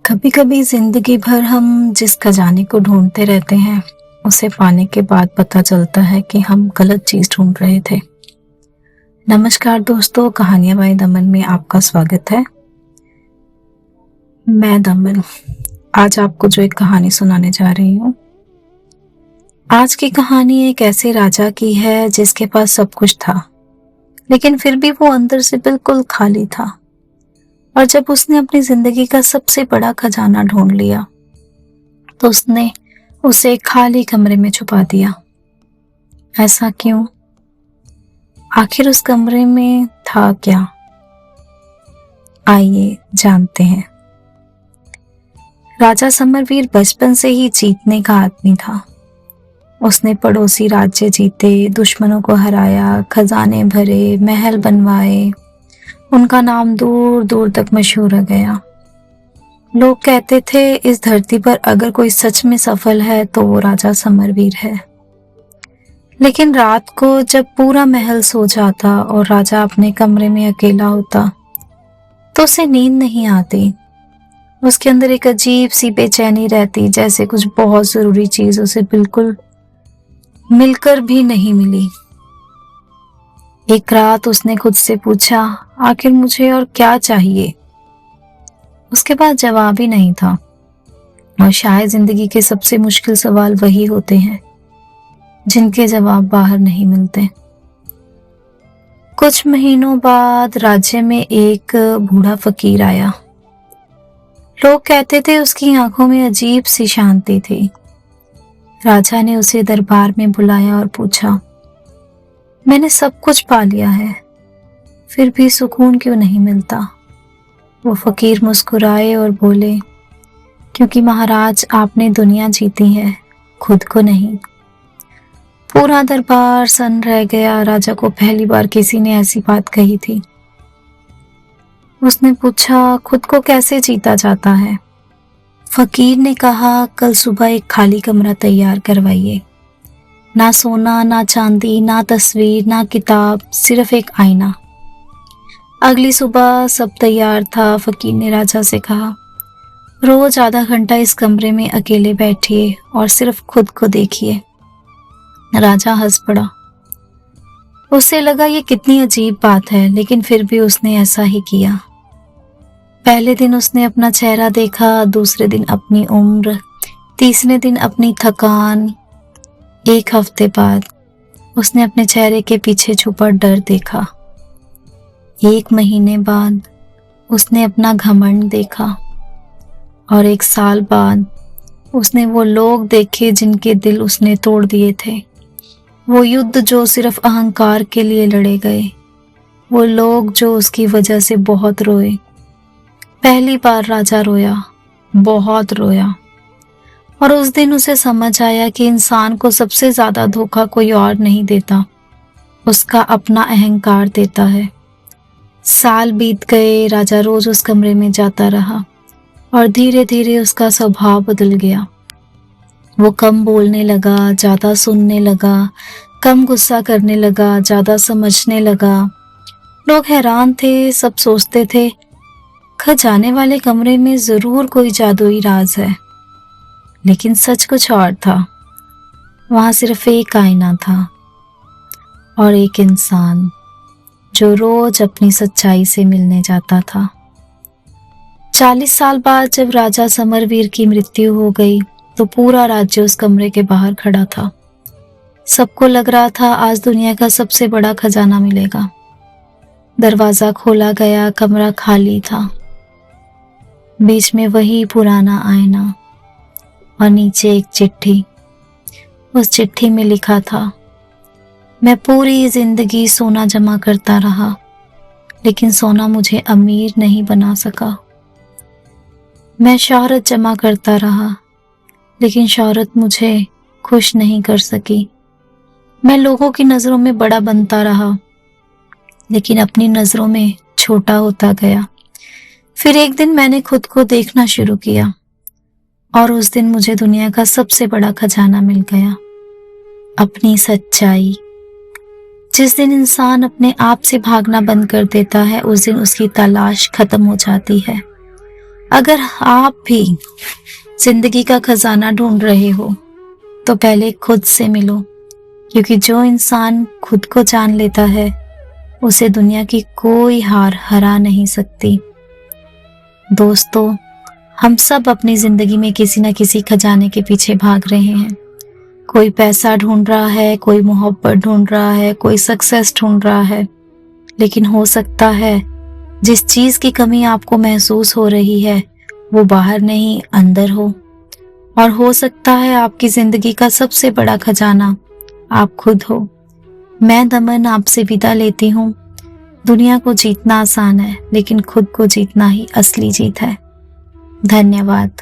कभी कभी जिंदगी भर हम जिस खजाने को ढूंढते रहते हैं उसे पाने के बाद पता चलता है कि हम गलत चीज ढूंढ रहे थे। नमस्कार दोस्तों, कहानियां बाय दमन में आपका स्वागत है। मैं दमन आज आपको जो एक कहानी सुनाने जा रही हूँ। आज की कहानी एक ऐसे राजा की है जिसके पास सब कुछ था, लेकिन फिर भी वो अंदर से बिल्कुल खाली था। और जब उसने अपनी जिंदगी का सबसे बड़ा खजाना ढूंढ लिया तो उसने उसे एक खाली कमरे में छुपा दिया। ऐसा क्यों? आखिर उस कमरे में था क्या? आइए जानते हैं। राजा समरवीर बचपन से ही जीतने का आदमी था। उसने पड़ोसी राज्य जीते, दुश्मनों को हराया, खजाने भरे, महल बनवाए। उनका नाम दूर दूर तक मशहूर हो गया। लोग कहते थे इस धरती पर अगर कोई सच में सफल है तो वो राजा समरवीर है। लेकिन रात को जब पूरा महल सो जाता और राजा अपने कमरे में अकेला होता तो उसे नींद नहीं आती। उसके अंदर एक अजीब सी बेचैनी रहती, जैसे कुछ बहुत जरूरी चीज उसे बिल्कुल मिलकर भी नहीं मिली। एक रात उसने खुद से पूछा, आखिर मुझे और क्या चाहिए? उसके बाद जवाब ही नहीं था। और शायद जिंदगी के सबसे मुश्किल सवाल वही होते हैं जिनके जवाब बाहर नहीं मिलते। कुछ महीनों बाद राज्य में एक बूढ़ा फकीर आया। लोग कहते थे उसकी आंखों में अजीब सी शांति थी। राजा ने उसे दरबार में बुलाया और पूछा, मैंने सब कुछ पा लिया है, फिर भी सुकून क्यों नहीं मिलता? वो फकीर मुस्कुराए और बोले, क्योंकि महाराज आपने दुनिया जीती है, खुद को नहीं। पूरा दरबार सन्न रह गया। राजा को पहली बार किसी ने ऐसी बात कही थी। उसने पूछा, खुद को कैसे जीता जाता है? फकीर ने कहा, कल सुबह एक खाली कमरा तैयार करवाइए। ना सोना, ना चांदी, ना तस्वीर, ना किताब, सिर्फ एक आईना। अगली सुबह सब तैयार था। फकीर ने राजा से कहा, रोज आधा घंटा इस कमरे में अकेले बैठिए और सिर्फ खुद को देखिए। राजा हंस पड़ा। उसे लगा ये कितनी अजीब बात है, लेकिन फिर भी उसने ऐसा ही किया। पहले दिन उसने अपना चेहरा देखा, दूसरे दिन अपनी उम्र, तीसरे दिन अपनी थकान। एक हफ्ते बाद उसने अपने चेहरे के पीछे छुपा डर देखा। एक महीने बाद उसने अपना घमंड देखा और एक साल बाद उसने वो लोग देखे जिनके दिल उसने तोड़ दिए थे। वो युद्ध जो सिर्फ अहंकार के लिए लड़े गए, वो लोग जो उसकी वजह से बहुत रोए। पहली बार राजा रोया, बहुत रोया। और उस दिन उसे समझ आया कि इंसान को सबसे ज्यादा धोखा कोई और नहीं देता, उसका अपना अहंकार देता है। साल बीत गए। राजा रोज उस कमरे में जाता रहा और धीरे धीरे उसका स्वभाव बदल गया। वो कम बोलने लगा, ज्यादा सुनने लगा, कम गुस्सा करने लगा, ज्यादा समझने लगा। लोग हैरान थे। सब सोचते थे खजाने वाले कमरे में जरूर कोई जादुई राज है, लेकिन सच कुछ और था। वहां सिर्फ एक आईना था और एक इंसान जो रोज अपनी सच्चाई से मिलने जाता था। 40 साल बाद जब राजा समरवीर की मृत्यु हो गई तो पूरा राज्य उस कमरे के बाहर खड़ा था। सबको लग रहा था आज दुनिया का सबसे बड़ा खजाना मिलेगा। दरवाजा खोला गया, कमरा खाली था। बीच में वही पुराना आईना और नीचे एक चिट्ठी। उस चिट्ठी में लिखा था, मैं पूरी जिंदगी सोना जमा करता रहा, लेकिन सोना मुझे अमीर नहीं बना सका। मैं शोहरत जमा करता रहा, लेकिन शोहरत मुझे खुश नहीं कर सकी। मैं लोगों की नजरों में बड़ा बनता रहा, लेकिन अपनी नजरों में छोटा होता गया। फिर एक दिन मैंने खुद को देखना शुरू किया और उस दिन मुझे दुनिया का सबसे बड़ा खजाना मिल गया, अपनी सच्चाई। जिस दिन इंसान अपने आप से भागना बंद कर देता है, उस दिन उसकी तलाश खत्म हो जाती है। अगर आप भी जिंदगी का खजाना ढूंढ रहे हो तो पहले खुद से मिलो, क्योंकि जो इंसान खुद को जान लेता है उसे दुनिया की कोई हार हरा नहीं सकती। दोस्तों, हम सब अपनी जिंदगी में किसी न किसी खजाने के पीछे भाग रहे हैं। कोई पैसा ढूंढ रहा है, कोई मोहब्बत ढूंढ रहा है, कोई सक्सेस ढूंढ रहा है। लेकिन हो सकता है जिस चीज की कमी आपको महसूस हो रही है वो बाहर नहीं अंदर हो, और हो सकता है आपकी जिंदगी का सबसे बड़ा खजाना आप खुद हो। मैं दमन आपसे विदा लेती हूँ। दुनिया को जीतना आसान है, लेकिन खुद को जीतना ही असली जीत है। धन्यवाद।